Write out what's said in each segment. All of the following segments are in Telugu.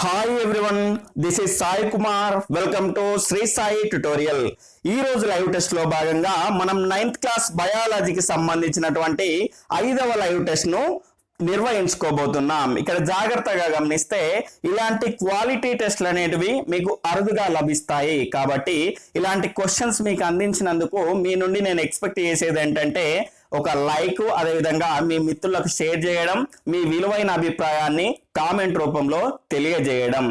Hi everyone, this is Sai Kumar. Welcome to Sri Sai tutorial. ఈ రోజు లైవ్ టెస్ట్ లో భాగంగా మనం 9th క్లాస్ బయాలజీకి సంబంధించినటువంటి 5వ లైవ్ టెస్ట్ ను నిర్వహించుకోబోతున్నాం. ఇక్కడ జాగ్రత్తగా గమనిస్తే ఇలాంటి క్వాలిటీ టెస్ట్లు అనేటివి మీకు అరుదుగా లభిస్తాయి. కాబట్టి ఇలాంటి క్వశ్చన్స్ మీకు అందించినందుకు మీ నుండి నేను ఎక్స్పెక్ట్ చేసేది ఏంటంటే ఒక లైక్, అదేవిధంగా మీ మిత్రులకు షేర్ చేయడం, మీ విలువైన అభిప్రాయాన్ని కామెంట్ రూపంలో తెలియజేయడం.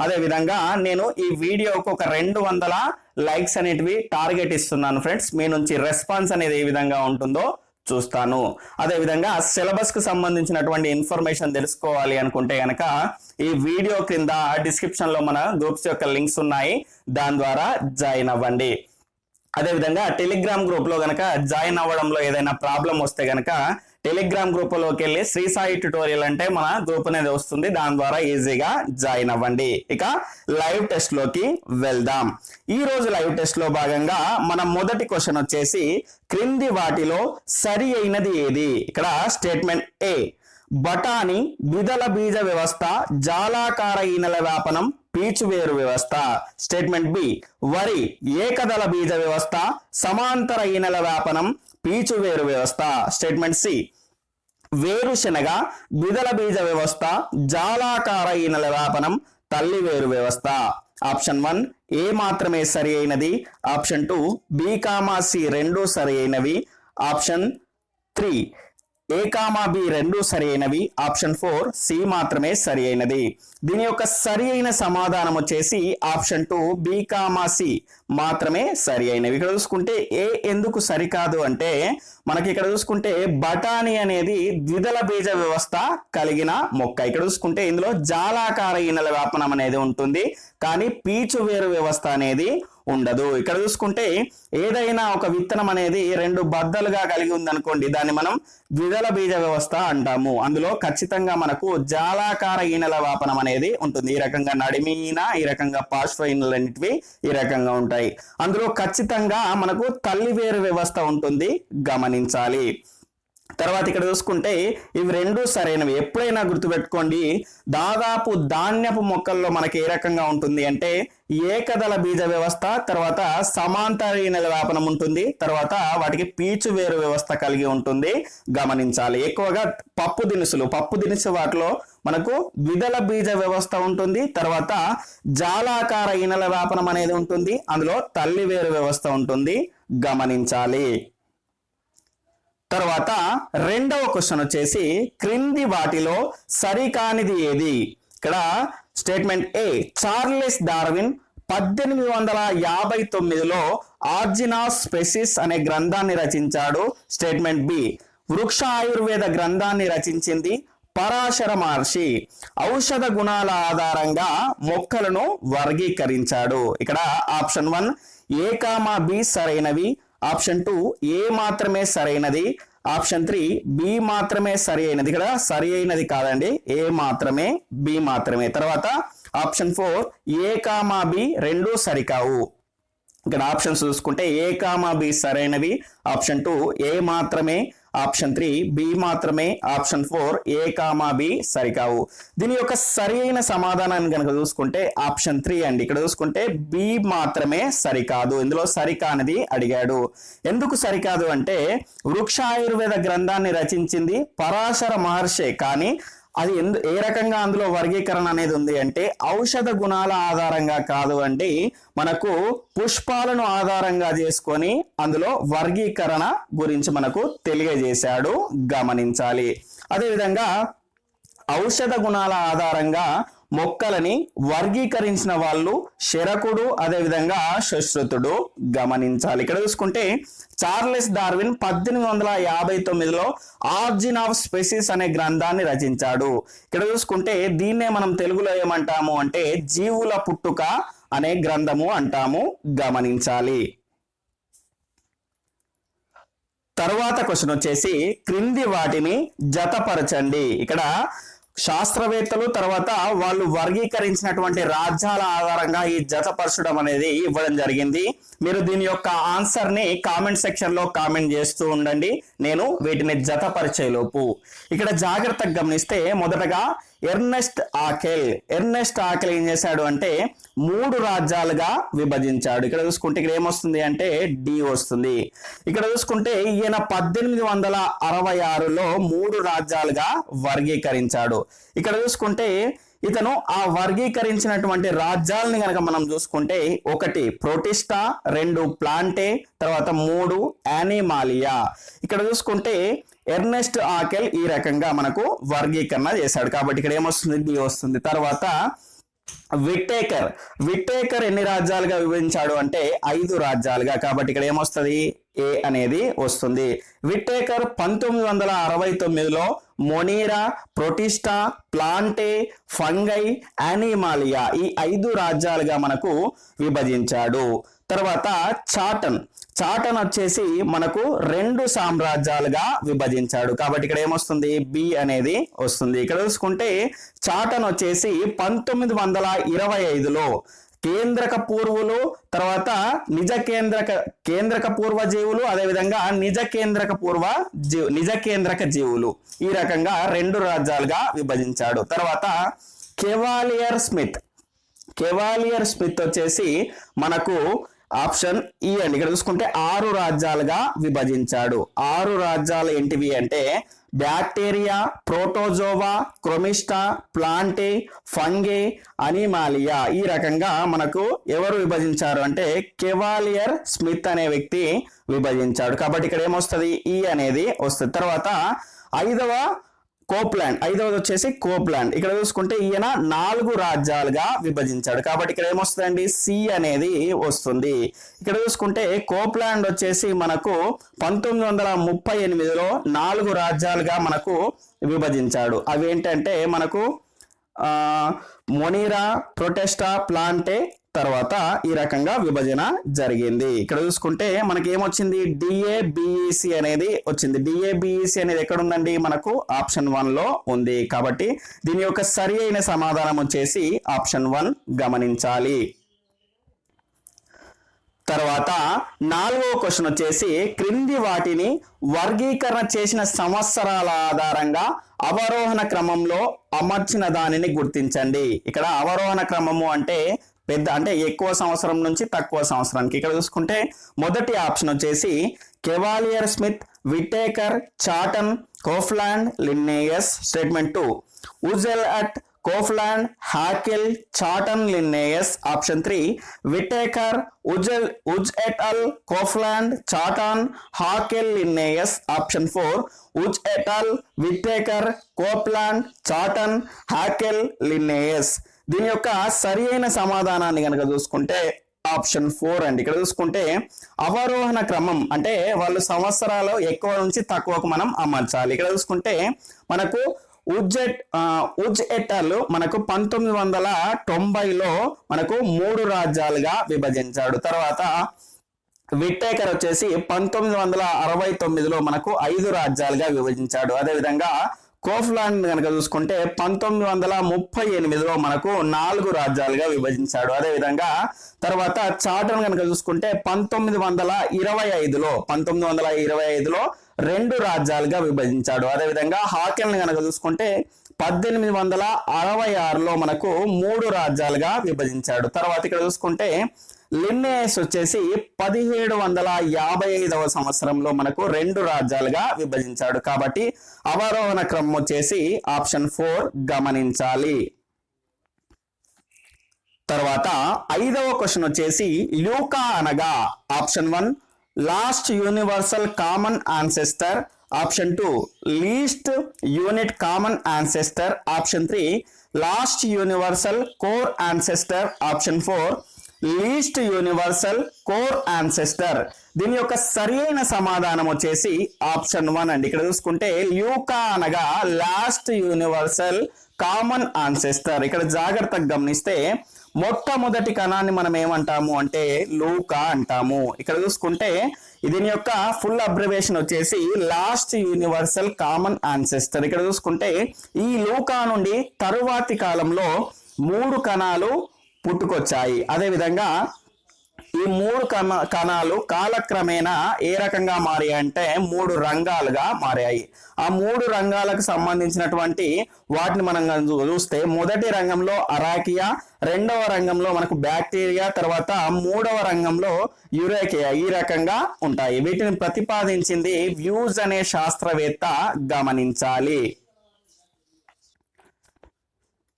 అదేవిధంగా నేను ఈ వీడియోకు ఒక 200 లైక్స్ అనేటివి టార్గెట్ ఇస్తున్నాను ఫ్రెండ్స్. మీ నుంచి రెస్పాన్స్ అనేది ఏ విధంగా ఉంటుందో చూస్తాను. అదేవిధంగా సిలబస్ కు సంబంధించినటువంటి ఇన్ఫర్మేషన్ తెలుసుకోవాలి అనుకుంటే కనుక ఈ వీడియో కింద డిస్క్రిప్షన్ లో మన గ్రూప్స్ యొక్క లింక్స్ ఉన్నాయి, దాని ద్వారా జాయిన్ అవ్వండి. అదేవిధంగా టెలిగ్రామ్ గ్రూప్ లో గనక జాయిన్ అవ్వడంలో ఏదైనా ప్రాబ్లం వస్తే గనక టెలిగ్రామ్ గ్రూప్ లోకి వెళ్ళి శ్రీ సాయి ట్యుటోరియల్ అంటే మన గ్రూప్ అనేది వస్తుంది, దాని ద్వారా ఈజీగా జాయిన్ అవ్వండి. ఇక లైవ్ టెస్ట్ లోకి వెళ్దాం. ఈ రోజు లైవ్ టెస్ట్ లో భాగంగా మన మొదటి క్వశ్చన్ వచ్చేసి క్రింది వాటిలో సరి అయినది ఏది? ఇక్కడ స్టేట్మెంట్ ఏ, బఠానీ ద్విదళ బీజ వ్యవస్థ, జాలాకార ఈనెల వ్యాపనం, పీచువేరు వ్యవస్థ. స్టేట్మెంట్ బి, వరి ఏకదళ బీజ వ్యవస్థ, సమాంతర ఈనెల వ్యాపనం, పీచువేరు వ్యవస్థ. స్టేట్మెంట్ సి, వేరుశనగ ద్విదళ బీజ వ్యవస్థ, జాలాకార ఈనెల వ్యాపనం, తల్లివేరు వ్యవస్థ. ఆప్షన్ 1 ఏ మాత్రమే సరి అయినది. ఆప్షన్ 2 బి, సి రెండు సరి అయినవి. ఆప్షన్ 3 ఏ, బి రెండు సరి అయినవి. ఆప్షన్ 4 సి మాత్రమే సరి అయినది. దీని యొక్క సరి అయిన సమాధానం వచ్చేసి ఆప్షన్ 2 బి, సి మాత్రమే సరి అయినవి. ఇక్కడ చూసుకుంటే ఏ ఎందుకు సరికాదు అంటే మనకి ఇక్కడ చూసుకుంటే బఠానీ అనేది ద్విదళ బీజ వ్యవస్థ కలిగిన మొక్క. ఇక్కడ చూసుకుంటే ఇందులో జాలాకార ఈనెల వ్యాపనం అనేది ఉంటుంది, కానీ పీచు వేరు వ్యవస్థ అనేది ఉండదు. ఇక్కడ చూసుకుంటే ఏదైనా ఒక విత్తనం అనేది 2 బద్దలుగా కలిగి ఉందనుకోండి, దాన్ని మనం ద్విదళ బీజ వ్యవస్థ అంటాము. అందులో ఖచ్చితంగా మనకు జాలాకార ఈనెల వ్యాపనం అనేది ఉంటుంది. ఈ రకంగా నడిమీన, ఈ రకంగా పార్శ్వఈనెలు అనేటివి ఈ రకంగా ఉంటాయి. అందులో ఖచ్చితంగా మనకు తల్లివేరు వ్యవస్థ ఉంటుంది, గమనించాలి. తర్వాత ఇక్కడ చూసుకుంటే ఇవి రెండు సరైనవి. ఎప్పుడైనా గుర్తుపెట్టుకోండి, దాదాపు ధాన్యపు మొక్కల్లో మనకి ఏ రకంగా ఉంటుంది అంటే ఏకదళ బీజ వ్యవస్థ, తర్వాత సమాంతర ఈనెల వ్యాపనం ఉంటుంది, తర్వాత వాటికి పీచు వేరు వ్యవస్థ కలిగి ఉంటుంది, గమనించాలి. ఎక్కువగా పప్పు దినుసు వాటిలో మనకు ద్విదళ బీజ వ్యవస్థ ఉంటుంది, తర్వాత జాలాకార ఈనెల వ్యాపనం అనేది ఉంటుంది, అందులో తల్లి వేరు వ్యవస్థ ఉంటుంది, గమనించాలి. తర్వాత రెండవ క్వశ్చన్ వచ్చేసి క్రింది వాటిలో సరికానిది ఏది? ఇక్కడ స్టేట్మెంట్ ఏ, చార్లెస్ డార్విన్ 1859లో ఆర్జిన్ ఆఫ్ స్పెసిస్ అనే గ్రంథాన్ని రచించాడు. స్టేట్మెంట్ బి, వృక్ష ఆయుర్వేద గ్రంథాన్ని రచించింది పరాశర మహర్షి. ఔషధ గుణాల ఆధారంగా మొక్కలను వర్గీకరించాడు. ఇక్కడ ఆప్షన్ 1 ఏ, బి సరైనవి. ఆప్షన్ 2 ఏ మాత్రమే సరైనది. ఆప్షన్ 3 బి మాత్రమే సరి అయినది. ఇక్కడ సరి అయినది కాదండి, ఏ మాత్రమే, బి మాత్రమే. తర్వాత ఆప్షన్ 4 ఏ, బి రెండు సరికావు. ఇక్కడ ఆప్షన్స్ చూసుకుంటే ఏ, బి సరైనవి. ఆప్షన్ 2 ఏ మాత్రమే, ఆప్షన్ 3 బి మాత్రమే, ఆప్షన్ 4 ఏ, బి సరికావు. దీని యొక్క సరి అయిన సమాధానాన్ని కనుక చూసుకుంటే ఆప్షన్ 3 అండి. ఇక్కడ చూసుకుంటే బి మాత్రమే సరికాదు, ఇందులో సరికానిది అడిగాడు. ఎందుకు సరికాదు అంటే వృక్ష ఆయుర్వేద గ్రంథాన్ని రచించింది పరాశర మహర్షి, కానీ అది ఏ రకంగా అందులో వర్గీకరణ అనేది ఉంది అంటే ఔషధ గుణాల ఆధారంగా కాదు అండి, మనకు పుష్పాలను ఆధారంగా చేసుకొని అందులో వర్గీకరణ గురించి మనకు తెలియజేశాడు, గమనించాలి. అదేవిధంగా ఔషధ గుణాల ఆధారంగా మొక్కలని వర్గీకరించిన వాళ్ళు శరకుడు, అదేవిధంగా సుశ్రుతుడు, గమనించాలి. ఇక్కడ చూసుకుంటే చార్లెస్ డార్విన్ 1859లో ఆర్జిన్ ఆఫ్ స్పెసిస్ అనే గ్రంథాన్ని రచించాడు. ఇక్కడ చూసుకుంటే దీన్నే మనం తెలుగులో ఏమంటాము అంటే జీవుల పుట్టుక అనే గ్రంథము అంటాము, గమనించాలి. తర్వాత క్వశ్చన్ వచ్చేసి క్రింది వాటిని జతపరచండి. ఇక్కడ శాస్త్రవేత్తలు తర్వాత వాళ్ళు వర్గీకరించినటువంటి రాజ్యాల ఆధారంగా ఈ జతపరచడం అనేది ఇవ్వడం జరిగింది. మీరు దీని యొక్క ఆన్సర్ ని కామెంట్ సెక్షన్ లో కామెంట్ చేస్తూ ఉండండి, నేను వీటిని జతపరిచేలోపు. ఇక్కడ జాగ్రత్తగా గమనిస్తే మొదటగా ఎర్నెస్ట్ ఆకెల్ ఏం చేశాడు అంటే 3 రాజ్యాలుగా విభజించాడు. ఇక్కడ చూసుకుంటే ఇక్కడ ఏమొస్తుంది అంటే డి వస్తుంది. ఇక్కడ చూసుకుంటే ఈయన 1866లో 3 రాజ్యాలుగా వర్గీకరించాడు. ఇక్కడ చూసుకుంటే ఇతను ఆ వర్గీకరించినటువంటి రాజ్యాలని కనుక మనం చూసుకుంటే 1 ప్రోటిస్టా, 2 ప్లాంటే, తర్వాత 3 యానిమాలియా. ఇక్కడ చూసుకుంటే ఎర్నెస్ట్ ఆకెల్ ఈ రకంగా మనకు వర్గీకరణ చేశాడు కాబట్టి ఇక్కడ ఏమొస్తుంది డి వస్తుంది. తర్వాత విట్టేకర్ ఎన్ని రాజ్యాలుగా విభజించాడు అంటే 5 రాజ్యాలుగా కాబట్టి ఇక్కడ ఏమొస్తుంది ఏ అనేది వస్తుంది. విట్టేకర్ 1969లో మొనీరా, ప్రొటిస్టా, ప్లాంటే, ఫంగై, యానిమాలియా ఈ 5 రాజ్యాలుగా మనకు విభజించాడు. తర్వాత చాటన్ వచ్చేసి మనకు 2 సామ్రాజ్యాలుగా విభజించాడు కాబట్టి ఇక్కడ ఏమొస్తుంది బి అనేది వస్తుంది. ఇక్కడ చూసుకుంటే చాటన్ వచ్చేసి 1925లో కేంద్రక పూర్వులు, తర్వాత కేంద్రక పూర్వ జీవులు, అదేవిధంగా నిజ కేంద్రక జీవులు ఈ రకంగా 2 రాజ్యాలుగా విభజించాడు. తర్వాత కెవాలియర్ స్మిత్ వచ్చేసి మనకు ఆప్షన్ ఈ అండి. ఇక్కడ చూసుకుంటే 6 రాజ్యాలుగా విభజించాడు. 6 రాజ్యాలు ఏంటివి అంటే బ్యాక్టీరియా, ప్రోటోజోవా, క్రోమిస్టా, ప్లాంటే, ఫంగే, అనిమాలియా ఈ రకంగా మనకు ఎవరు విభజించారు అంటే కెవాలియర్ స్మిత్ అనే వ్యక్తి విభజించాడు కాబట్టి ఇక్కడ ఏమొస్తుంది ఈ అనేది వస్తుంది. తర్వాత ఐదవది వచ్చేసి కోప్లాండ్. ఇక్కడ చూసుకుంటే ఈయన 4 రాజ్యాలుగా విభజించాడు కాబట్టి ఇక్కడ ఏమొస్తుందండి సి అనేది వస్తుంది. ఇక్కడ చూసుకుంటే కోప్లాండ్ వచ్చేసి మనకు 1938లో 4 రాజ్యాలుగా మనకు విభజించాడు. అవి ఏంటంటే మనకు మొనీరా, ప్రొటెస్టా, ప్లాంటే తర్వాత ఈ రకంగా విభజన జరిగింది. ఇక్కడ చూసుకుంటే మనకి ఏమొచ్చింది డిఏబిఈసి అనేది వచ్చింది. డిఏబిఈసి అనేది ఎక్కడ ఉందండి మనకు ఆప్షన్ 1 లో ఉంది కాబట్టి దీని యొక్క సరి అయిన సమాధానం వచ్చేసి ఆప్షన్ 1 గమనించాలి. తర్వాత 4వ క్వశ్చన్ వచ్చేసి క్రింది వాటిని వర్గీకరణ చేసిన సంవత్సరాల ఆధారంగా అవరోహణ క్రమంలో అమర్చిన దానిని గుర్తించండి. ఇక్కడ అవరోహణ క్రమము అంటే ఎక్కువ సంవత్సరం నుంచి తక్కువ సంవత్సరానికి. ఇక్కడ చూసుకుంటే మొదటి ఆప్షన్ వచ్చేసి Cavalier Smith, Whittaker, Chatton, Copeland, Linnaeus. Statement 2 Woese et al, Copeland, Haeckel, Chatton, Linnaeus. Option 3 Whittaker, Woese et al, Copeland, Chatton, Haeckel, Linnaeus. Option 4 Woese et al, Whittaker, Copeland, Chatton, Haeckel, Linnaeus. దీని యొక్క సరి అయిన సమాధానాన్ని కనుక చూసుకుంటే ఆప్షన్ 4 అండి. ఇక్కడ చూసుకుంటే అవరోహణ క్రమం అంటే వాళ్ళు సంవత్సరాలు ఎక్కువ నుంచి తక్కువకు మనం అమర్చాలి. ఇక్కడ చూసుకుంటే మనకు ఉజ్ ఎట్ అల్ మనకు 1990లో మనకు 3 రాజ్యాలుగా విభజించాడు. తర్వాత విట్టేకర్ వచ్చేసి 1969లో మనకు 5 రాజ్యాలుగా విభజించాడు. అదేవిధంగా కోఫ్లాండ్ కనుక చూసుకుంటే 1938లో మనకు 4 రాజ్యాలుగా విభజించాడు. అదేవిధంగా తర్వాత చాటన్ కనుక చూసుకుంటే 1925లో 2 రాజ్యాలుగా విభజించాడు. అదేవిధంగా హాకెల్ కనుక చూసుకుంటే 1866లో మనకు 3 రాజ్యాలుగా విభజించాడు. తర్వాత ఇక్కడ చూసుకుంటే లిన్నేయస్ వచ్చేసి 1755వ సంవత్సరంలో మనకు 2 రాజ్యాలుగా విభజించాడు కాబట్టి అవరోహణ క్రమం వచ్చేసి ఆప్షన్ 4 గమనించాలి. తర్వాత 5వ క్వశ్చన్ వచ్చేసి ల్యూకా అనగా option 1 last universal common ancestor, option 2 least unit common ancestor, option 3 last universal core ancestor, option 4 least universal core ancestor. దీని యొక్క సరి అయిన సమాధానం వచ్చేసి ఆప్షన్ 1 అండి. ఇక్కడ చూసుకుంటే ల్యూకా అనగా లాస్ట్ యూనివర్సల్ కామన్ యాన్సెస్టర్. ఇక్కడ జాగ్రత్తగా గమనిస్తే మొట్టమొదటి కణాన్ని మనం ఏమంటాము అంటే లూకా అంటాము. ఇక్కడ చూసుకుంటే దీని యొక్క ఫుల్ అబ్రివేషన్ వచ్చేసి లాస్ట్ యూనివర్సల్ కామన్ యాన్సెస్టర్. ఇక్కడ చూసుకుంటే ఈ లూకా నుండి తరువాతి కాలంలో 3 కణాలు పుట్టుకొచ్చాయి. అదేవిధంగా ఈ 3 కణాలు కాలక్రమేణా ఏ రకంగా మారాయి అంటే 3 రంగాలుగా మారాయి. ఆ 3 రంగాలకు సంబంధించినటువంటి వాటిని మనం చూస్తే మొదటి రంగంలో అరాకియా, రెండవ రంగంలో మనకు బ్యాక్టీరియా, తర్వాత 3వ రంగంలో యురేకియా, ఈ రకంగా ఉంటాయి. వీటిని ప్రతిపాదించింది వ్యూస్ అనే శాస్త్రవేత్త, గమనించాలి.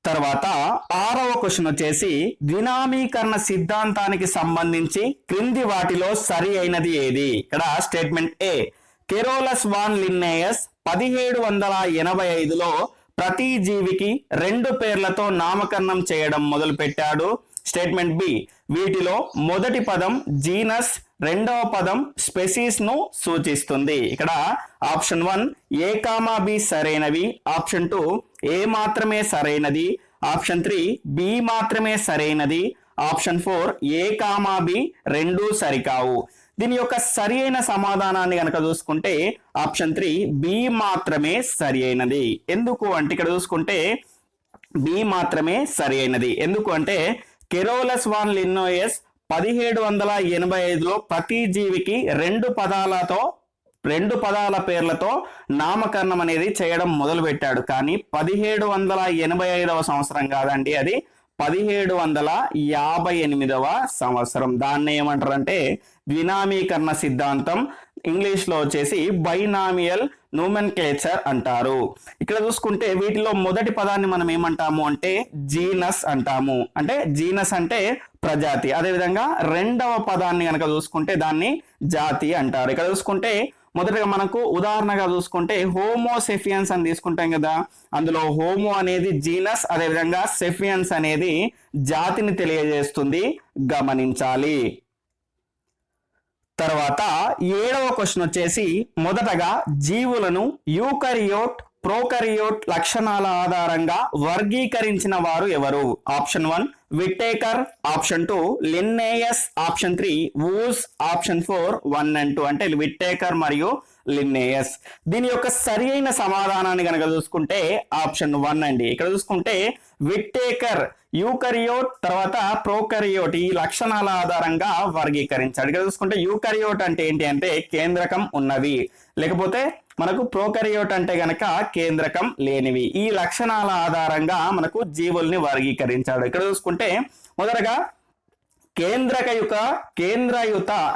తర్వాత 6వ క్వశ్చన్ వచ్చేసి ద్వినామీకరణ సిద్ధాంతానికి సంబంధించి క్రింది వాటిలో సరి అయినది ఏది? ఇక్కడ స్టేట్మెంట్ ఏ, కెరోలస్ వాన్ లిన్నేయస్ 1785లో ప్రతి జీవికి 2 పేర్లతో నామకరణం చేయడం మొదలు పెట్టాడు. స్టేట్మెంట్ బి, వీటిలో మొదటి పదం జీనస్, రెండవ పదం స్పెసీస్ ను సూచిస్తుంది. ఇక్కడ ఆప్షన్ 1 ఏ కామా బి సరైనవి, ఆప్షన్ 2 ఏ మాత్రమే సరైనది, ఆప్షన్ 3 బి మాత్రమే సరైనది, ఆప్షన్ 4 ఏ కామా బి రెండూ సరికావు. దీని యొక్క సరి అయిన సమాధానాన్ని కనుక చూసుకుంటే ఆప్షన్ 3 బి మాత్రమే సరి అయినది. ఎందుకు అంటే ఇక్కడ చూసుకుంటే బి మాత్రమే సరి అయినది. ఎందుకు అంటే కెరోలస్ వాన్ లిన్నోయస్ 1785లో ప్రతి జీవికి 2 పదాల పేర్లతో నామకరణం అనేది చేయడం మొదలు పెట్టాడు. కానీ 1785వ సంవత్సరం కాదండి, అది 1758వ సంవత్సరం. దాన్ని ఏమంటారంటే ద్వినామీకరణ సిద్ధాంతం, ఇంగ్లీష్ లో వచ్చేసి బైనామియల్ నోమెన్క్లేచర్ అంటారు. ఇక్కడ చూసుకుంటే వీటిలో మొదటి పదాన్ని మనం ఏమంటాము అంటే జీనస్ అంటాము. అంటే జీనస్ అంటే ప్రజాతి. అదేవిధంగా రెండవ పదాన్ని కనుక చూసుకుంటే దాన్ని జాతి అంటారు. ఇక్కడ చూసుకుంటే మొదటగా మనకు ఉదాహరణగా చూసుకుంటే హోమోసెఫియన్స్ అని తీసుకుంటాం కదా, అందులో హోమో అనేది జీనస్, అదేవిధంగా సెఫియన్స్ అనేది జాతిని తెలియజేస్తుంది, గమనించాలి. తర్వాత 7వ క్వశ్చన్ వచ్చేసి మొదటగా జీవులను యూకరియోట్, ప్రోకరియోట్ లక్షణాల ఆధారంగా వర్గీకరించిన వారు ఎవరు? Option 1 Whittaker, option 2 Linnaeus, option 3 Woese, option 4 1 and 2 అంటే విట్టేకర్ మరియు లిన్నేయస్. దీని యొక్క సరి అయిన సమాధానాన్ని కనుక చూసుకుంటే ఆప్షన్ 1 అండి. ఇక్కడ చూసుకుంటే విట్టేకర్ యూకరియోట్ తర్వాత ప్రోకరియోట్ ఈ లక్షణాల ఆధారంగా వర్గీకరించాడు. ఇక్కడ చూసుకుంటే యూకరియోట్ అంటే ఏంటి అంటే కేంద్రకం ఉన్నవి, లేకపోతే మనకు ప్రోకరియోట్ అంటే గనక కేంద్రకం లేనివి. ఈ లక్షణాల ఆధారంగా మనకు జీవుల్ని వర్గీకరించాడు. ఇక్కడ చూసుకుంటే మొదటగా కేంద్రయుత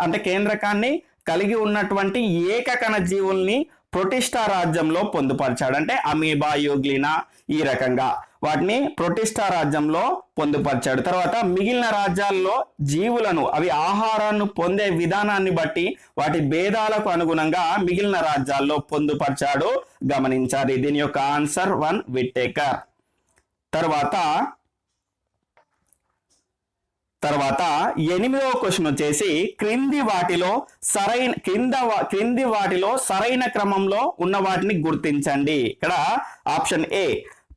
అంటే కేంద్రకాన్ని కలిగి ఉన్నటువంటి ఏకకణ జీవుల్ని ప్రొటిస్టా రాజ్యంలో పొందుపరిచాడు. అంటే అమీబా, యూగ్లినా ఈ రకంగా వాటిని ప్రొటిస్టా రాజ్యంలో పొందుపరిచాడు. తర్వాత మిగిలిన రాజ్యాల్లో జీవులను అవి ఆహారాన్ని పొందే విధానాన్ని బట్టి వాటి భేదాలకు అనుగుణంగా మిగిలిన రాజ్యాల్లో పొందుపరిచాడు, గమనించాలి. దీని యొక్క ఆన్సర్ 1 విట్టేకర్. తర్వాత 8వ క్వశ్చన్ వచ్చేసి క్రింది వాటిలో సరైన క్రమంలో ఉన్న వాటిని గుర్తించండి. ఇక్కడ ఆప్షన్ ఏ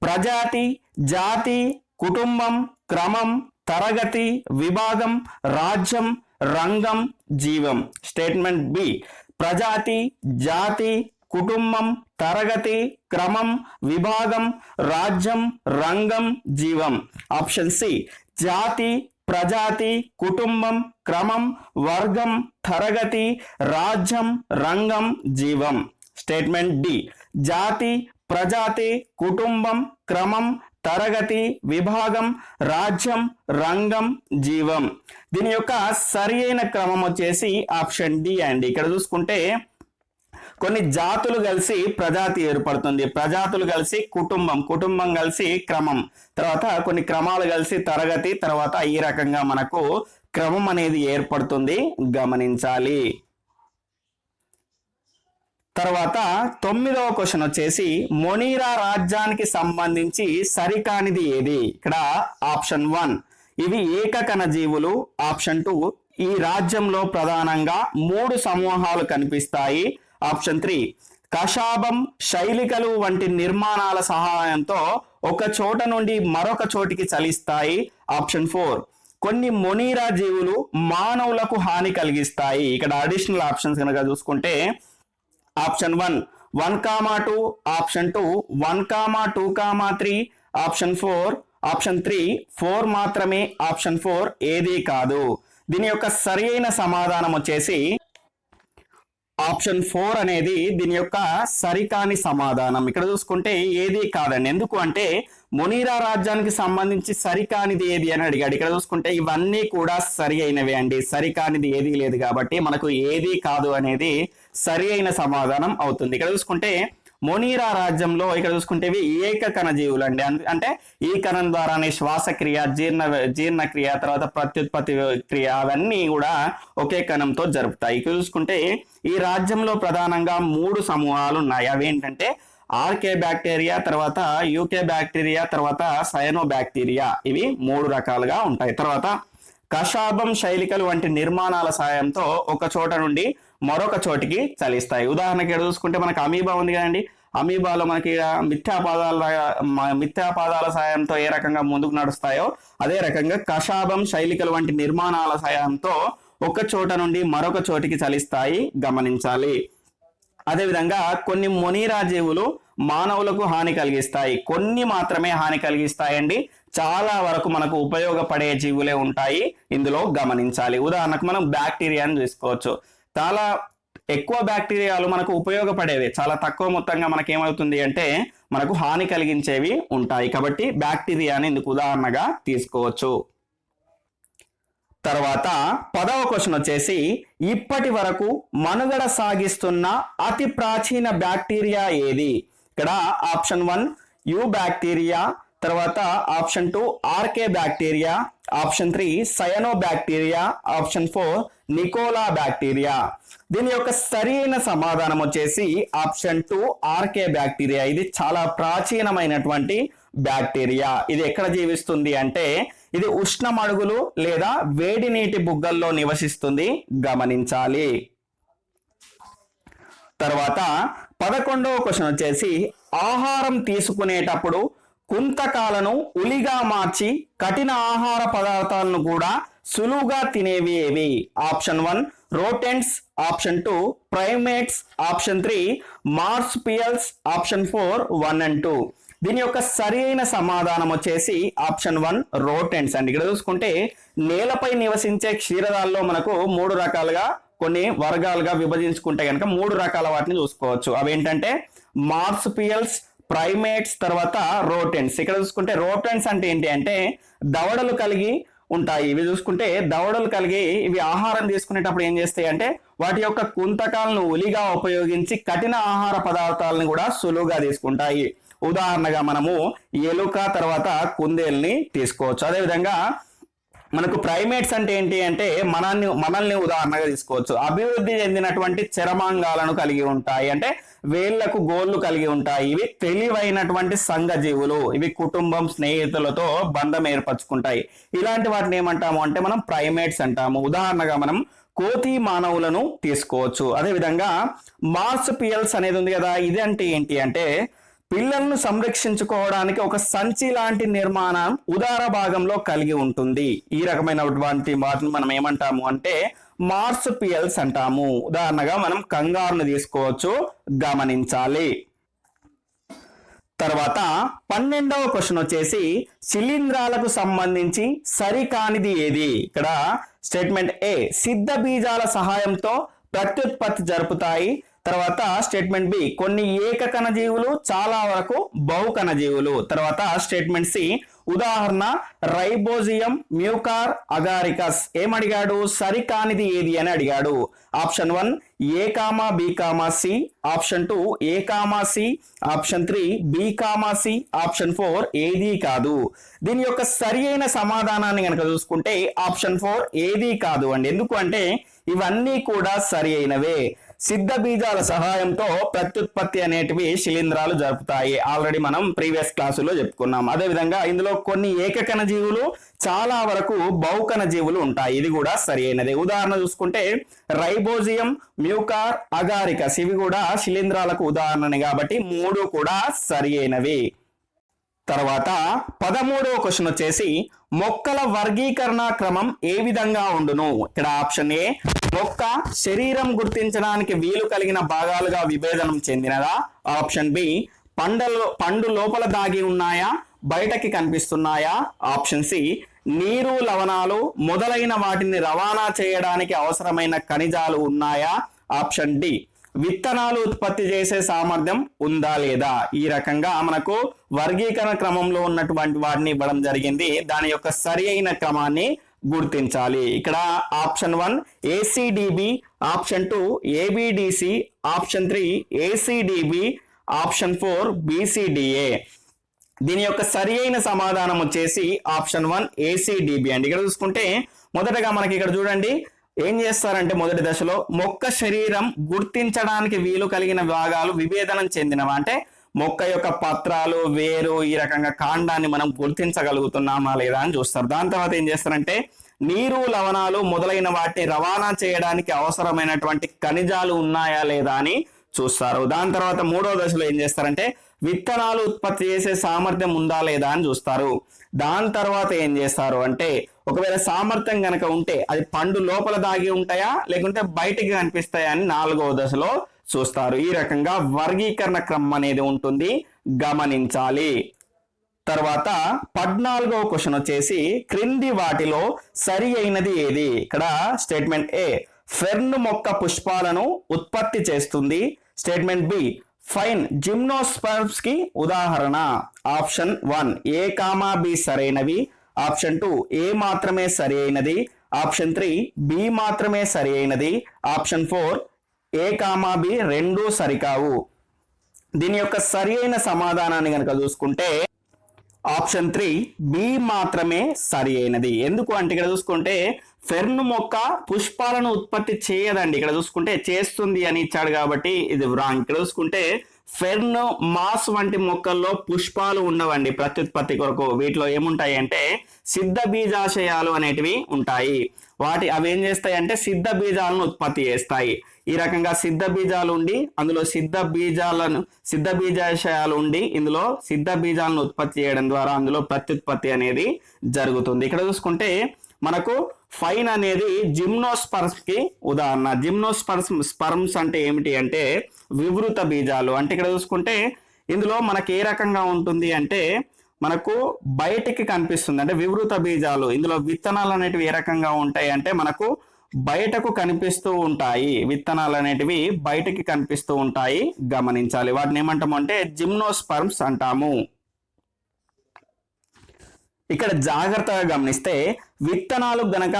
ప్రజాతి, జాతి, కుటుంబం, క్రమం, తరగతి, విభాగం, రాజ్యం, రంగం, జీవం. స్టేట్మెంట్ బి ప్రజాతి, జాతి, కుటుంబం, తరగతి, క్రమం, విభాగం, రాజ్యం, రంగం, జీవం. ఆప్షన్ సి జాతి, ప్రజాతి, కుటుంబం, క్రమం, వర్గం, తరగతి, రాజ్యం, రంగం, జీవం. స్టేట్మెంట్ డి జాతి, ప్రజాతి, కుటుంబం, క్రమం, తరగతి, విభాగం, రాజ్యం, రంగం, జీవం. దీని యొక్క సరి అయిన క్రమం వచ్చేసి ఆప్షన్ డి అండి. ఇక్కడ చూసుకుంటే కొన్ని జాతులు కలిసి ప్రజాతి ఏర్పడుతుంది, ప్రజాతులు కలిసి కుటుంబం, కుటుంబం కలిసి క్రమం, తర్వాత కొన్ని క్రమాలు కలిసి తరగతి, తర్వాత ఈ రకంగా మనకు క్రమం అనేది ఏర్పడుతుంది, గమనించాలి. తర్వాత 9వ క్వశ్చన్ వచ్చేసి మొనీరా రాజ్యానికి సంబంధించి సరికానిది ఏది? ఇక్కడ ఆప్షన్ 1 ఇవి ఏకకణ జీవులు, ఆప్షన్ 2 ఈ రాజ్యంలో ప్రధానంగా 3 సమూహాలు కనిపిస్తాయి, ఆప్షన్ 3 కషాబం, శైలికలు వంటి నిర్మాణాల సహాయంతో ఒక చోట నుండి మరొక చోటికి చలిస్తాయి. ఆప్షన్ 4 కొన్ని మొనీరా జీవులు మానవులకు హాని కలిగిస్తాయి. ఇక్కడ అడిషనల్ ఆప్షన్స్ కనుక చూసుకుంటే ఆప్షన్ 1, 1, 2, ఆప్షన్ 2, 1, 2, 3, ఆప్షన్ 4, ఆప్షన్ 3, 4 మాత్రమే, ఆప్షన్ 4 ఏది కాదు. దీని యొక్క సరి అయిన సమాధానం వచ్చేసి ఆప్షన్ 4 అనేది దీని యొక్క సరికాని సమాధానం. ఇక్కడ చూసుకుంటే ఏది కాదండి. ఎందుకు అంటే మొనీరా రాజ్యానికి సంబంధించి సరికానిది ఏది అని అడిగాడు. ఇక్కడ చూసుకుంటే ఇవన్నీ కూడా సరి అయినవే అండి. సరికానిది ఏది లేదు కాబట్టి మనకు ఏది కాదు అనేది సరి అయిన సమాధానం అవుతుంది. ఇక్కడ చూసుకుంటే మొనీరా రాజ్యంలో ఇక్కడ చూసుకుంటే ఇవి ఏకకణ జీవులు అండి. అంటే ఈ కణం ద్వారానే శ్వాసక్రియ, జీర్ణక్రియ, తర్వాత ప్రత్యుత్పత్తి క్రియ అవన్నీ కూడా ఒకే కణంతో జరుపుతాయి. ఇక్కడ చూసుకుంటే ఈ రాజ్యంలో ప్రధానంగా 3 సమూహాలు ఉన్నాయి. అవి ఏంటంటే ఆర్కే బ్యాక్టీరియా, తర్వాత యూకే బ్యాక్టీరియా, తర్వాత సయనో బ్యాక్టీరియా. ఇవి 3 రకాలుగా ఉంటాయి. తర్వాత కషాబం, శైలికలు వంటి నిర్మాణాల సాయంతో ఒక చోట నుండి మరొక చోటికి చలిస్తాయి. ఉదాహరణకి ఇక్కడ చూసుకుంటే మనకు అమీబా ఉంది కదండి. అమీబాలో మనకి మిథ్యాపాదాల సాయంతో ఏ రకంగా ముందుకు నడుస్తాయో అదే రకంగా కషాబం, శైలికలు వంటి నిర్మాణాల సాయంతో ఒక చోట నుండి మరొక చోటికి చలిస్తాయి, గమనించాలి. అదేవిధంగా కొన్ని మొనీరా జీవులు మానవులకు హాని కలిగిస్తాయి. కొన్ని మాత్రమే హాని కలిగిస్తాయండి. చాలా వరకు మనకు ఉపయోగపడే జీవులే ఉంటాయి ఇందులో, గమనించాలి. ఉదాహరణకు మనం బ్యాక్టీరియాని చూసుకోవచ్చు. చాలా ఎక్కువ బ్యాక్టీరియాలు మనకు ఉపయోగపడేవి, చాలా తక్కువ మొత్తంగా మనకి ఏమవుతుంది అంటే మనకు హాని కలిగించేవి ఉంటాయి. కాబట్టి బ్యాక్టీరియాని ఇందుకు ఉదాహరణగా తీసుకోవచ్చు. తర్వాత 10వ క్వశ్చన్ వచ్చేసి ఇప్పటి వరకు మనుగడ సాగిస్తున్న అతి ప్రాచీన బ్యాక్టీరియా ఏది? ఇక్కడ ఆప్షన్ 1 యు బ్యాక్టీరియా, తర్వాత option 2 archaebacteria, option 3 cyanobacteria, option 4 నికోలా బ్యాక్టీరియా. దీని యొక్క సరైన సమాధానం వచ్చేసి ఆప్షన్ 2 ఆర్కే బ్యాక్టీరియా. ఇది చాలా ప్రాచీనమైనటువంటి బ్యాక్టీరియా. ఇది ఎక్కడ జీవిస్తుంది అంటే ఇది ఉష్ణ మడుగులు లేదా వేడి నీటి బుగ్గల్లో నివసిస్తుంది, గమనించాలి. తర్వాత 11వ క్వశ్చన్ వచ్చేసి ఆహారం తీసుకునేటప్పుడు కుంతకాలను ఉలిగా మార్చి కఠిన ఆహార పదార్థాలను కూడా సులువుగా తినేవి ఏవి? Option 1 rodents, option 2 primates, option 3 marsupials, option 4 1 and 2. దీని యొక్క సరైన సమాధానం వచ్చేసి ఆప్షన్ 1 రోటెంట్స్ అండి. ఇక్కడ చూసుకుంటే నేలపై నివసించే క్షీరదాల్లో మనకు 3 రకాలుగా కొన్ని వర్గాలుగా విభజించుకుంటే కనుక 3 రకాల వాటిని చూసుకోవచ్చు. అవేంటంటే మార్సుపియల్స్, ప్రైమేట్స్, తర్వాత రోటెంట్స్. ఇక్కడ చూసుకుంటే రోటెంట్స్ అంటే ఏంటి అంటే దవడలు కలిగి ఉంటాయి. ఇవి చూసుకుంటే దవడలు కలిగి ఇవి ఆహారం తీసుకునేటప్పుడు ఏం చేస్తాయి అంటే వాటి యొక్క కుంతకాలను ఉలిగా ఉపయోగించి కఠిన ఆహార పదార్థాలను కూడా సులువుగా తీసుకుంటాయి. ఉదాహరణగా మనము ఎలుక, తర్వాత కుందేల్ని తీసుకోవచ్చు. అదేవిధంగా మనకు ప్రైమేట్స్ అంటే ఏంటి అంటే మనల్ని ఉదాహరణగా తీసుకోవచ్చు. అభివృద్ధి చెందినటువంటి చరమాంగాలను కలిగి ఉంటాయి, అంటే వేళ్లకు గోళ్లు కలిగి ఉంటాయి. ఇవి తెలివైనటువంటి సంఘజీవులు. ఇవి కుటుంబం, స్నేహితులతో బంధం ఏర్పరచుకుంటాయి. ఇలాంటి వాటిని ఏమంటాము అంటే మనం ప్రైమేట్స్ అంటాము. ఉదాహరణగా మనం కోతి మానవులను తీసుకోవచ్చు. అదేవిధంగా మార్సుపియల్స్ అనేది ఉంది కదా, ఇది అంటే ఏంటి అంటే పిల్లలను సంరక్షించుకోవడానికి ఒక సంచి లాంటి నిర్మాణం ఉదర భాగంలో కలిగి ఉంటుంది. ఈ రకమైనటువంటి వాటిని మనం ఏమంటాము అంటే మార్సుపియల్స్ అంటాము. ఉదాహరణగా మనం కంగారును తీసుకోవచ్చు, గమనించాలి. తర్వాత 12వ క్వశ్చన్ వచ్చేసి శిలీంధ్రాలకు సంబంధించి సరికానిది ఏది? ఇక్కడ స్టేట్మెంట్ ఏ సిద్ధ బీజాల సహాయంతో ప్రత్యుత్పత్తి జరుపుతాయి. తర్వాత స్టేట్మెంట్ బి కొన్ని ఏకకణ జీవులు, చాలా వరకు బహుకణ జీవులు. తర్వాత స్టేట్మెంట్ సి ఉదాహరణ రైబోజియం, మ్యూకార్, అగారికస్. ఏమడిగాడు? సరికానిది ఏది అని అడిగాడు. Option 1 A comma B comma C, option 2 A comma C, option 3 B comma C, option 4 ఏది కాదు. దీని యొక్క సరి అయిన సమాధానాన్ని కనుక చూసుకుంటే ఆప్షన్ 4 ఏది కాదు అండి. ఎందుకు అంటే ఇవన్నీ కూడా సరి అయినవే. సిద్ధ బీజాల సహాయంతో ప్రత్యుత్పత్తి అనేటివి శిలీంధ్రాలు జరుపుతాయి. ఆల్రెడీ మనం ప్రీవియస్ క్లాసులో చెప్పుకున్నాం. అదేవిధంగా ఇందులో కొన్ని ఏకకణ జీవులు, చాలా వరకు బహుకణ జీవులు ఉంటాయి. ఇది కూడా సరి అయినది. ఉదాహరణ చూసుకుంటే రైబోజియం, మ్యూకార్, అగారికస్ ఇవి కూడా శిలీంధ్రాలకు ఉదాహరణని కాబట్టి 3 కూడా సరి అయినవి. తర్వాత 13వ క్వశ్చన్ వచ్చేసి మొక్కల వర్గీకరణ క్రమం ఏ విధంగా ఉండును. ఇక్కడ ఆప్షన్ ఏ, మొక్క శరీరం గుర్తించడానికి వీలు కలిగిన భాగాలుగా విభేదనం చెందినదా. ఆప్షన్ బి, పండు లోపల దాగి ఉన్నాయా, బయటకి కనిపిస్తున్నాయా. ఆప్షన్ సి, నీరు, లవణాలు మొదలైన వాటిని రవాణా చేయడానికి అవసరమైన ఖనిజాలు ఉన్నాయా. ఆప్షన్ డి, విత్తనాలు ఉత్పత్తి చేసే సామర్థ్యం ఉందా లేదా. ఈ రకంగా మనకు వర్గీకరణ క్రమంలో ఉన్నటువంటి వాటిని ఇవ్వడం జరిగింది. దాని యొక్క సరి అయిన క్రమాన్ని గుర్తించాలి. ఇక్కడ option 1 ACDB, option 2 ABDC, option 3 ACDB, option 4 BCDA. దీని యొక్క సరి అయిన సమాధానం వచ్చేసి ఆప్షన్ 1 ఏసీడీబీ అండి. ఇక్కడ చూసుకుంటే మొదటగా మనకి ఇక్కడ చూడండి ఏం చేస్తారంటే మొదటి దశలో మొక్క శరీరం గుర్తించడానికి వీలు కలిగిన భాగాలు విభేదనం చెందినవా, అంటే మొక్క యొక్క పత్రాలు, వేరు, ఈ రకంగా కాండాన్ని మనం గుర్తించగలుగుతున్నామా లేదా అని చూస్తారు. దాని తర్వాత ఏం చేస్తారంటే నీరు, లవణాలు మొదలైన వాటిని రవాణా చేయడానికి అవసరమైనటువంటి ఖనిజాలు ఉన్నాయా లేదా అని చూస్తారు. దాని తర్వాత మూడో దశలో ఏం చేస్తారంటే విత్తనాలు ఉత్పత్తి చేసే సామర్థ్యం ఉందా లేదా అని చూస్తారు. దాని తర్వాత ఏం చేస్తారు అంటే ఒకవేళ సామర్థ్యం గనక ఉంటే అది పండు లోపల దాగి ఉంటాయా లేకుంటే బయటికి కనిపిస్తాయా అని నాలుగవ దశలో చూస్తారు. ఈ రకంగా వర్గీకరణ క్రమం అనేది ఉంటుంది, గమనించాలి. తర్వాత 14వ క్వశ్చన్ వచ్చేసి క్రింది వాటిలో సరి అయినది ఏది. ఇక్కడ స్టేట్మెంట్ ఏ, ఫెర్న్ మొక్క పుష్పాలను ఉత్పత్తి చేస్తుంది. స్టేట్మెంట్ బి, ఫైన్ జిమ్నోస్పర్మ్స్ కి ఉదాహరణ. ఆప్షన్ 1 ఏ కామా బి సరైనవి. ఆప్షన్ 2 ఏ మాత్రమే సరి అయినది. ఆప్షన్ 3 బి మాత్రమే సరి అయినది. ఆప్షన్ 4 ఏ కామా బి రెండూ సరికావు. దీని యొక్క సరి అయిన సమాధానాన్ని కనుక చూసుకుంటే ఆప్షన్ 3 బి మాత్రమే సరి అయినది. ఎందుకు అంటే ఇక్కడ చూసుకుంటే ఫెర్న్ మొక్క పుష్పాలను ఉత్పత్తి చేయదండి. ఇక్కడ చూసుకుంటే చేస్తుంది అని ఇచ్చాడు కాబట్టి ఇది రాంగ్. ఇక్కడ చూసుకుంటే ఫెర్న్, మాస్ వంటి మొక్కల్లో పుష్పాలు ఉండవండి ప్రత్యుత్పత్తి కొరకు. వీటిలో ఏముంటాయి అంటే సిద్ధ బీజాశయాలు అనేటివి ఉంటాయి. అవి ఏం చేస్తాయి అంటే సిద్ధ బీజాలను ఉత్పత్తి చేస్తాయి. ఈ రకంగా సిద్ధ బీజాలు ఉండి అందులో సిద్ధ బీజాశయాలు ఉండి ఇందులో సిద్ధ బీజాలను ఉత్పత్తి చేయడం ద్వారా అందులో ప్రత్యుత్పత్తి అనేది జరుగుతుంది. ఇక్కడ చూసుకుంటే మనకు ఫైన్ అనేది జిమ్నోస్పర్మ్స్ కి ఉదాహరణ. జిమ్నోస్పర్మ్స్ అంటే ఏమిటి అంటే వివృత బీజాలు. అంటే ఇక్కడ చూసుకుంటే ఇందులో మనకి ఏ రకంగా ఉంటుంది అంటే మనకు బయటికి కనిపిస్తుంది, అంటే వివృత బీజాలు. ఇందులో విత్తనాలు అనేటివి ఏ రకంగా ఉంటాయి అంటే మనకు బయటకు కనిపిస్తూ ఉంటాయి. విత్తనాలు అనేటివి బయటికి కనిపిస్తూ ఉంటాయి, గమనించాలి. వాటిని ఏమంటాము అంటే జిమ్నోస్పర్మ్స్ అంటాము. ఇక్కడ జాగ్రత్తగా గమనిస్తే విత్తనాలు గనక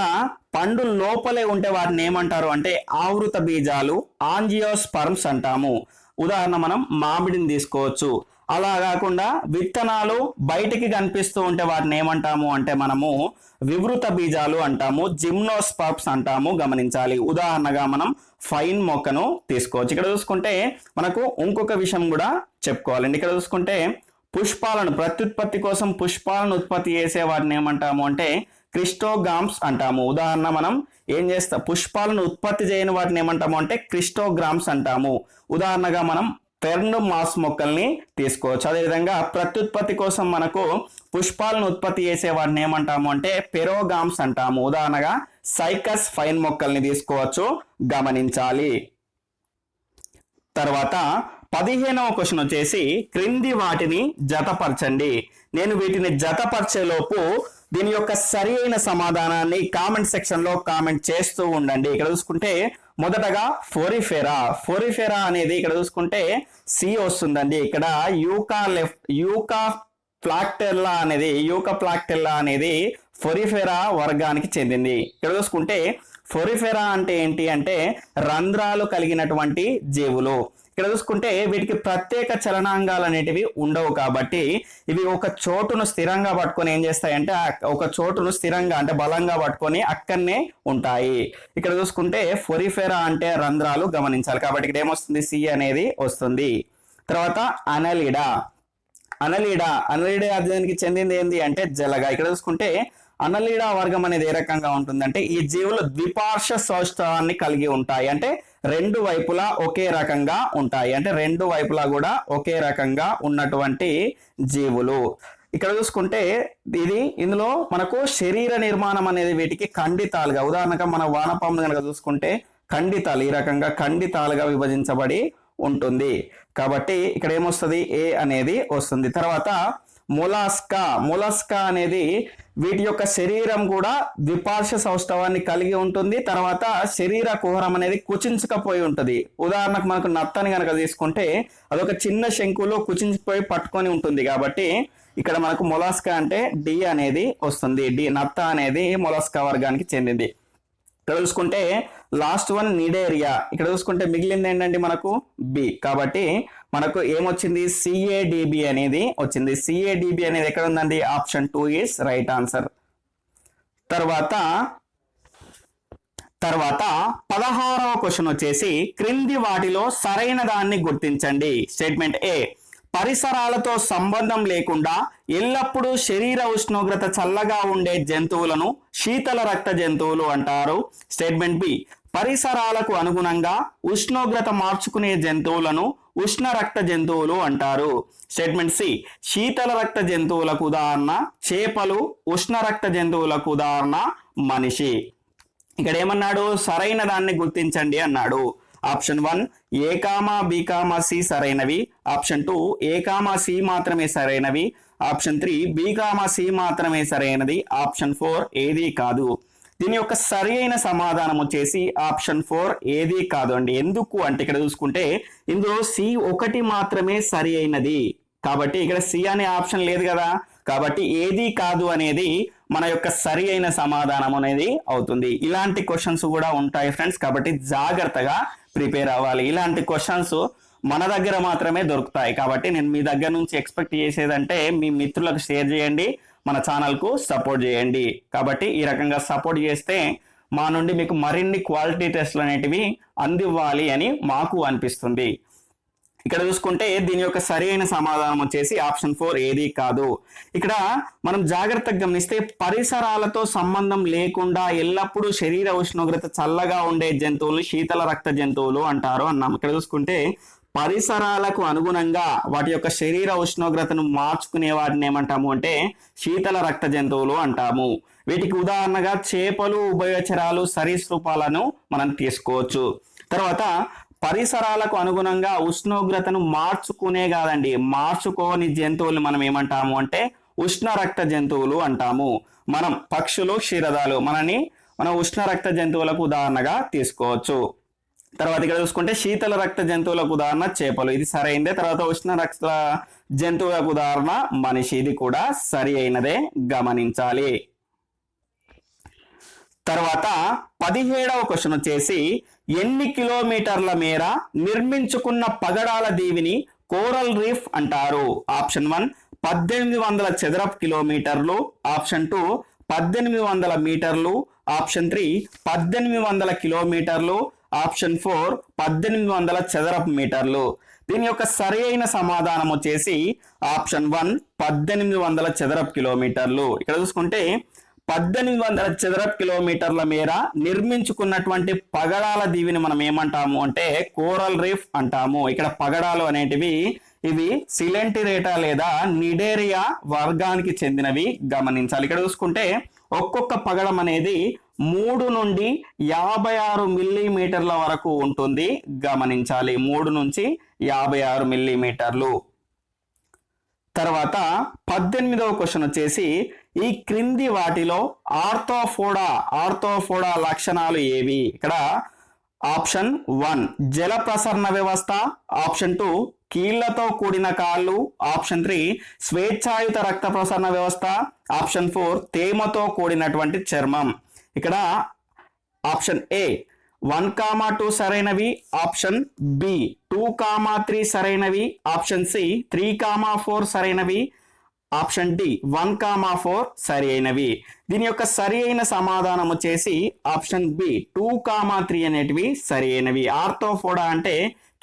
పండు లోపలే ఉంటే వాటిని ఏమంటారు అంటే ఆవృత బీజాలు, ఆంజియోస్పర్మ్స్ అంటాము. ఉదాహరణ మనం మామిడిని తీసుకోవచ్చు. అలా కాకుండా విత్తనాలు బయటికి కనిపిస్తూ ఉంటే వాటిని ఏమంటాము అంటే మనము వివృత బీజాలు అంటాము, జిమ్నోస్పర్మ్స్ అంటాము, గమనించాలి. ఉదాహరణగా మనం ఫైన్ మొక్కను తీసుకోవచ్చు. ఇక్కడ చూసుకుంటే మనకు ఇంకొక విషయం కూడా చెప్పుకోవాలండి. ఇక్కడ చూసుకుంటే పుష్పాలను ప్రత్యుత్పత్తి కోసం పుష్పాలను ఉత్పత్తి చేసే వాటిని ఏమంటాము అంటే క్రిస్టోగామ్స్ అంటాము. ఉదాహరణ మనం ఏం చేస్తాం, పుష్పాలను ఉత్పత్తి చేయని వాటిని ఏమంటాము అంటే క్రిస్టోగ్రామ్స్ అంటాము. ఉదాహరణగా మనం ఫెర్న్, మాస్ మొక్కల్ని తీసుకోవచ్చు. అదేవిధంగా ప్రత్యుత్పత్తి కోసం మనకు పుష్పాలను ఉత్పత్తి చేసే వాటిని ఏమంటాము అంటే పెరోగామ్స్ అంటాము. ఉదాహరణగా సైకస్ ఫైన్ మొక్కల్ని తీసుకోవచ్చు, గమనించాలి. తర్వాత 15వ క్వశ్చన్ వచ్చేసి క్రింది వాటిని జతపరచండి. నేను వీటిని జతపరిచే లోపు దీని యొక్క సరి అయిన సమాధానాన్ని కామెంట్ సెక్షన్ లో కామెంట్ చేస్తూ ఉండండి. ఇక్కడ చూసుకుంటే మొదటగా ఫోరిఫెరా అనేది ఇక్కడ చూసుకుంటే సి వస్తుందండి. ఇక్కడ యూకా ప్లాక్టెల్లా అనేది ఫోరిఫెరా వర్గానికి చెందింది. ఇక్కడ చూసుకుంటే ఫోరిఫెరా అంటే ఏంటి అంటే రంధ్రాలు కలిగినటువంటి జీవులు. ఇక్కడ చూసుకుంటే వీటికి ప్రత్యేక చలనాంగాలు అనేటివి ఉండవు కాబట్టి ఇవి ఒక చోటును స్థిరంగా పట్టుకొని ఏం చేస్తాయంటే ఒక చోటును స్థిరంగా అంటే బలంగా పట్టుకొని అక్కడనే ఉంటాయి. ఇక్కడ చూసుకుంటే ఫోరిఫెరా అంటే రంధ్రాలు, గమనించాలి. కాబట్టి ఇక్కడ ఏమొస్తుంది, సి అనేది వస్తుంది. తర్వాత అనలిడా అధ్యయనానికి చెందింది ఏంటి అంటే జలగ. ఇక్కడ చూసుకుంటే అనలీడా వర్గం అనేది ఏ రకంగా ఉంటుందంటే ఈ జీవులు ద్విపార్శ్వ సౌష్ఠవాన్ని కలిగి ఉంటాయి. అంటే రెండు వైపులా ఒకే రకంగా ఉంటాయి, అంటే రెండు వైపులా కూడా ఒకే రకంగా ఉన్నటువంటి జీవులు. ఇక్కడ చూసుకుంటే ఇందులో మనకు శరీర నిర్మాణం అనేది వీటికి ఖండితాలుగా, ఉదాహరణగా మన వానపాములు కనుక చూసుకుంటే ఖండితాలు, ఈ రకంగా ఖండితాలుగా విభజించబడి ఉంటుంది. కాబట్టి ఇక్కడ ఏమొస్తుంది, ఏ అనేది వస్తుంది. తర్వాత మొలాస్కా అనేది వీటి యొక్క శరీరం కూడా ద్విపార్శ్వ సౌష్ఠవాన్ని కలిగి ఉంటుంది. తర్వాత శరీర కుహరం అనేది కుచించుకపోయి ఉంటుంది. ఉదాహరణకు మనకు నత్తని కనుక తీసుకుంటే అదొక చిన్న శంకులో కుచించిపోయి పట్టుకొని ఉంటుంది. కాబట్టి ఇక్కడ మనకు మొలాస్కా అంటే డి అనేది వస్తుంది. నత్త అనేది మొలాస్కా వర్గానికి చెందింది. ఇక్కడ చూసుకుంటే లాస్ట్ వన్ నిడేరియా. ఇక్కడ చూసుకుంటే మిగిలింది ఏంటంటే మనకు బి. కాబట్టి మనకు ఏమొచ్చింది, సిఏడిబి అనేది వచ్చింది. సిఏడిబి అనేది ఎక్కడ ఉందండి, ఆప్షన్ 2 ఈస్ రైట్ ఆన్సర్. తర్వాత 16వ క్వశ్చన్ వచ్చేసి క్రింది వాటిలో సరైన దాన్ని గుర్తించండి. స్టేట్మెంట్ ఏ, పరిసరాలతో సంబంధం లేకుండా ఎల్లప్పుడూ శరీర ఉష్ణోగ్రత చల్లగా ఉండే జంతువులను శీతల రక్త జంతువులు అంటారు. స్టేట్మెంట్ బి, పరిసరాలకు అనుగుణంగా ఉష్ణోగ్రత మార్చుకునే జంతువులను ఉష్ణ రక్త జంతువులు అంటారు. స్టేట్మెంట్ సి, శీతల రక్త జంతువులకు ఉదాహరణ చేపలు, ఉష్ణ రక్త జంతువులకు ఉదాహరణ మనిషి. ఇక్కడ ఏమన్నాడు, సరైన దాన్ని గుర్తించండి అన్నాడు. Option 1 A comma B comma C సరైనవి. ఆప్షన్ 2 ఏ కామా సి మాత్రమే సరైనవి. ఆప్షన్ 3 బి కామా సి మాత్రమే సరైనది. ఆప్షన్ 4 ఏది కాదు. దీని యొక్క సరి అయిన సమాధానం వచ్చేసి ఆప్షన్ 4 ఏది కాదు అండి. ఎందుకు అంటే ఇక్కడ చూసుకుంటే ఇందులో సి ఒకటి మాత్రమే సరి అయినది. కాబట్టి ఇక్కడ సి అనే ఆప్షన్ లేదు కదా. కాబట్టి ఏది కాదు అనేది మన యొక్క సరి అయిన సమాధానం అనేది అవుతుంది. ఇలాంటి క్వశ్చన్స్ కూడా ఉంటాయి ఫ్రెండ్స్. కాబట్టి జాగ్రత్తగా ప్రిపేర్ అవ్వాలి. ఇలాంటి క్వశ్చన్స్ మన దగ్గర మాత్రమే దొరుకుతాయి. కాబట్టి నేను మీ దగ్గర నుంచి ఎక్స్పెక్ట్ చేసేదంటే మీ మిత్రులకు షేర్ చేయండి, మన ఛానల్కు సపోర్ట్ చేయండి. కాబట్టి ఈ రకంగా సపోర్ట్ చేస్తే మా నుండి మీకు మరిన్ని క్వాలిటీ టెస్ట్లు అనేటివి అందివ్వాలి అని మాకు అనిపిస్తుంది. ఇక్కడ చూసుకుంటే దీని యొక్క సరైన సమాధానం వచ్చేసి ఆప్షన్ 4 ఏది కాదు. ఇక్కడ మనం జాగ్రత్తగా గమనిస్తే పరిసరాలతో సంబంధం లేకుండా ఎల్లప్పుడూ శరీర ఉష్ణోగ్రత చల్లగా ఉండే జంతువులు శీతల రక్త జంతువులు అంటారు అన్నాం. ఇక్కడ చూసుకుంటే పరిసరాలకు అనుగుణంగా వాటి యొక్క శరీర ఉష్ణోగ్రతను మార్చుకునే వాటిని ఏమంటాము అంటే శీతల రక్త జంతువులు అంటాము. వీటికి ఉదాహరణగా చేపలు, ఉభయచరాలు, సరీసృపాలను మనం తీసుకోవచ్చు. తర్వాత పరిసరాలకు అనుగుణంగా ఉష్ణోగ్రతను మార్చుకోని జంతువులు మనం ఏమంటాము అంటే ఉష్ణ రక్త జంతువులు అంటాము. మనం పక్షులు, క్షీరదాలు మనం ఉష్ణ రక్త జంతువులకు ఉదాహరణగా తీసుకోవచ్చు. తర్వాత ఇక్కడ చూసుకుంటే శీతల రక్త జంతువులకు ఉదాహరణ చేపలు, ఇది సరైనదే. తర్వాత ఉష్ణ రక్త జంతువులకు ఉదాహరణ మనిషి, ఇది కూడా సరి అయినదే, గమనించాలి. తర్వాత 17వ క్వశ్చన్ వచ్చేసి ఎన్ని కిలోమీటర్ల మేర నిర్మించుకున్న పగడాల దీవిని కోరల్ రీఫ్ అంటారు. ఆప్షన్ 1 1800 చదరపు కిలోమీటర్లు. ఆప్షన్ 2 1800 మీటర్లు. ఆప్షన్ 3 1800 కిలోమీటర్లు. ఆప్షన్ 4 1800 చదరపు మీటర్లు. దీని యొక్క సరి అయిన సమాధానం వచ్చేసి ఆప్షన్ 1 1800 చదరపు కిలోమీటర్లు. ఇక్కడ చూసుకుంటే 1800 చదరపు కిలోమీటర్ల మేర నిర్మించుకున్నటువంటి పగడాల దీవిని మనం ఏమంటాము అంటే కోరల్ రీఫ్ అంటాము. ఇక్కడ పగడాలు అనేటివి ఇవి సిలెంటిరేటా లేదా నిడేరియా వర్గానికి చెందినవి, గమనించాలి. ఇక్కడ చూసుకుంటే ఒక్కొక్క పగడం అనేది 3 నుండి 56 మిల్లీమీటర్ల వరకు ఉంటుంది, గమనించాలి. 3 నుంచి 56 మిల్లీమీటర్లు. తర్వాత 18వ క్వశ్చన్ వచ్చేసి ఈ క్రింది వాటిలో ఆర్థోఫోడా లక్షణాలు ఏవి. ఇక్కడ ఆప్షన్ 1 జల ప్రసరణ వ్యవస్థ. ఆప్షన్ 2 కీళ్లతో కూడిన కాళ్ళు. ఆప్షన్ 3 స్వేచ్ఛాయుత రక్త ప్రసరణ వ్యవస్థ. ఆప్షన్ 4 తేమతో కూడినటువంటి చర్మం. ఇక్కడ ఆప్షన్ ఏ 1,2 సరైనవి. ఆప్షన్ బి 2,3 సరైనవి. ఆప్షన్ సి 3,4 సరైనవి. ఆప్షన్ డి 1,4 సరి అయినవి. దీని యొక్క సరి అయిన సమాధానం వచ్చేసి ఆప్షన్ బి 2,3 అనేటివి సరి అయినవి. ఆర్థోఫోడా అంటే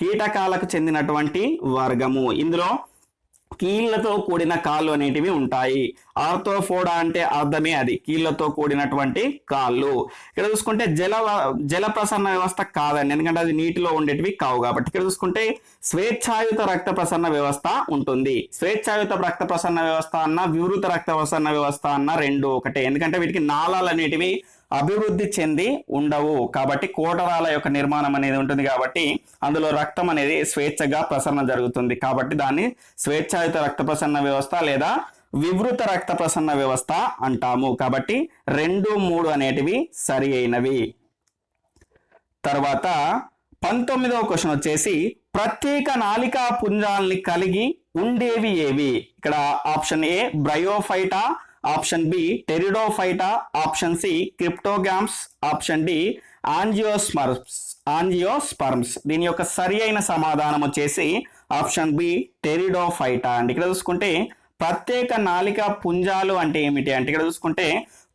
కీటకాలకు చెందినటువంటి వర్గము. ఇందులో కీళ్లతో కూడిన కాళ్ళు అనేటివి ఉంటాయి. ఆర్థోపోడా అంటే అర్థమే అది, కీళ్లతో కూడినటువంటి కాళ్ళు. ఇక్కడ చూసుకుంటే జల ప్రసరణ వ్యవస్థ కాదండి, ఎందుకంటే అది నీటిలో ఉండేటివి కావు కాబట్టి. ఇక్కడ చూసుకుంటే స్వేచ్ఛాయుత రక్త ప్రసరణ వ్యవస్థ ఉంటుంది. స్వేచ్ఛాయుత రక్త ప్రసరణ వ్యవస్థ అన్న వివృత రక్త ప్రసరణ వ్యవస్థ అన్న రెండు ఒకటే, ఎందుకంటే వీటికి నాళాలు అనేటివి అభివృద్ధి చెంది ఉండవు కాబట్టి, కోటరాల యొక్క నిర్మాణం అనేది ఉంటుంది కాబట్టి అందులో రక్తం అనేది స్వేచ్ఛగా ప్రసరణ జరుగుతుంది కాబట్టి దాన్ని స్వేచ్ఛాయుత రక్త ప్రసరణ వ్యవస్థ లేదా వివృత రక్త ప్రసరణ వ్యవస్థ అంటాము. కాబట్టి 2, 3 అనేటివి సరి అయినవి. తర్వాత 19వ క్వశ్చన్ వచ్చేసి ప్రత్యేక నాళికా పుంజాలని కలిగి ఉండేవి ఏవి? ఇక్కడ option A bryophyta, option B pteridophyta, option C cryptogams, option D angiosperms. దీని యొక్క సరి అయిన సమాధానం వచ్చేసి ఆప్షన్ బి టెరిడోఫైటా అండి. ఇక్కడ చూసుకుంటే ప్రత్యేక నాళికా పుంజాలు అంటే ఏమిటి అంటే, ఇక్కడ చూసుకుంటే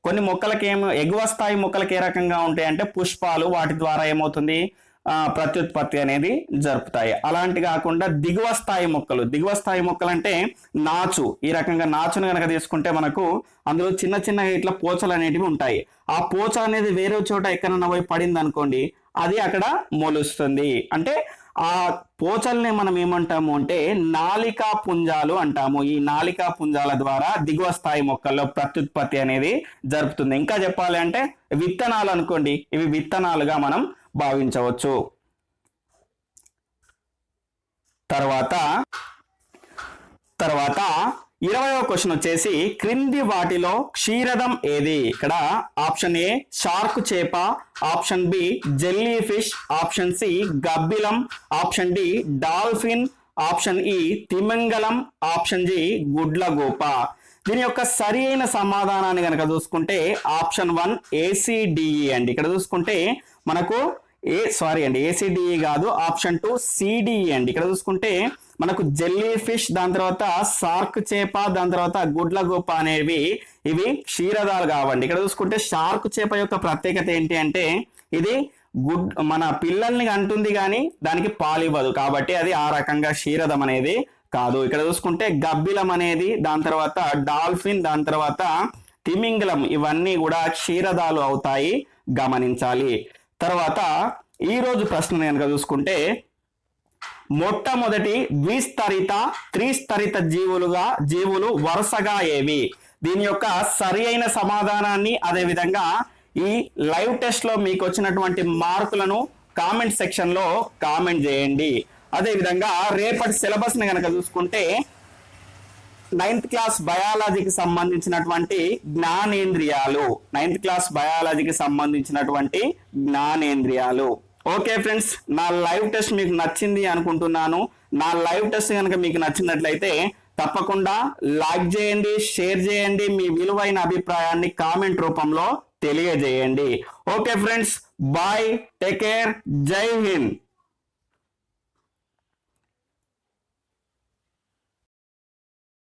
కొన్ని మొక్కలకి ఎగువ స్థాయి మొక్కలకి ఏ రకంగా ఉంటాయి అంటే పుష్పాలు, వాటి ద్వారా ఏమవుతుంది ప్రత్యుత్పత్తి అనేది జరుపుతాయి. అలాంటి కాకుండా దిగువ స్థాయి మొక్కలు అంటే నాచు, ఈ రకంగా నాచును కనుక తీసుకుంటే మనకు అందులో చిన్న చిన్న ఇట్లా పోచలు అనేటివి ఉంటాయి. ఆ పోచ అనేది వేరే చోట ఎక్కడన్నా పోయి పడింది అనుకోండి, అది అక్కడ మొలుస్తుంది. అంటే ఆ పోచల్ని మనం ఏమంటాము అంటే నాళికా పుంజాలు అంటాము. ఈ నాళికా పుంజాల ద్వారా దిగువ స్థాయి మొక్కల్లో ప్రత్యుత్పత్తి అనేది జరుపుతుంది. ఇంకా చెప్పాలి అంటే విత్తనాలు అనుకోండి, ఇవి విత్తనాలుగా మనం భావించవచ్చు. తర్వాత 20వ క్వశ్చన్ వచ్చేసి క్రింది వాటిలో క్షీరదం ఏది? ఇక్కడ ఆప్షన్ ఏ షార్క్ చేప, option B jellyfish, option C గబ్బిలం, option D dolphin, option E తిమింగలం, ఆప్షన్ జి గుడ్లగూప. దీని యొక్క సరి అయిన సమాధానాన్ని కనుక చూసుకుంటే ఆప్షన్ 1 ACDE అండి. ఇక్కడ చూసుకుంటే మనకు ACDE కాదు, ఆప్షన్ 2 CDE అండి. ఇక్కడ చూసుకుంటే మనకు జెల్లీ ఫిష్, దాని తర్వాత షార్క్ చేప, దాని తర్వాత గుడ్లగూప అనేవి ఇవి క్షీరదాలు కావండి. ఇక్కడ చూసుకుంటే షార్క్ చేప యొక్క ప్రత్యేకత ఏంటి అంటే ఇది మన పిల్లల్ని అంటుంది కానీ దానికి పాలివ్వదు కాబట్టి అది ఆ రకంగా క్షీరదం అనేది కాదు. ఇక్కడ చూసుకుంటే గబ్బిలం అనేది, దాని తర్వాత డాల్ఫిన్, దాని తర్వాత తిమింగలం, ఇవన్నీ కూడా క్షీరదాలు అవుతాయి, గమనించాలి. తర్వాత ఈ రోజు ప్రశ్న కనుక చూసుకుంటే మొట్టమొదటి ద్విస్తరిత త్రిస్తరిత జీవులు వరుసగా ఏవి? దీని యొక్క సరి అయిన సమాధానాన్ని అదేవిధంగా ఈ లైవ్ టెస్ట్ లో మీకు వచ్చినటువంటి మార్కులను కామెంట్ సెక్షన్ లో కామెంట్ చేయండి. అదేవిధంగా రేపటి సిలబస్ ని కనుక చూసుకుంటే 9th క్లాస్ బయాలజీకి సంబంధించినటువంటి జ్ఞానేంద్రియాలు. ఓకే ఫ్రెండ్స్, నా లైవ్ టెస్ట్ మీకు నచ్చింది అనుకుంటున్నాను. నా లైవ్ టెస్ట్ కనుక మీకు నచ్చినట్లయితే తప్పకుండా లైక్ చేయండి, షేర్ చేయండి, మీ విలువైన అభిప్రాయాన్ని కామెంట్ రూపంలో తెలియజేయండి. Okay friends, bye, take care, Jai Hind.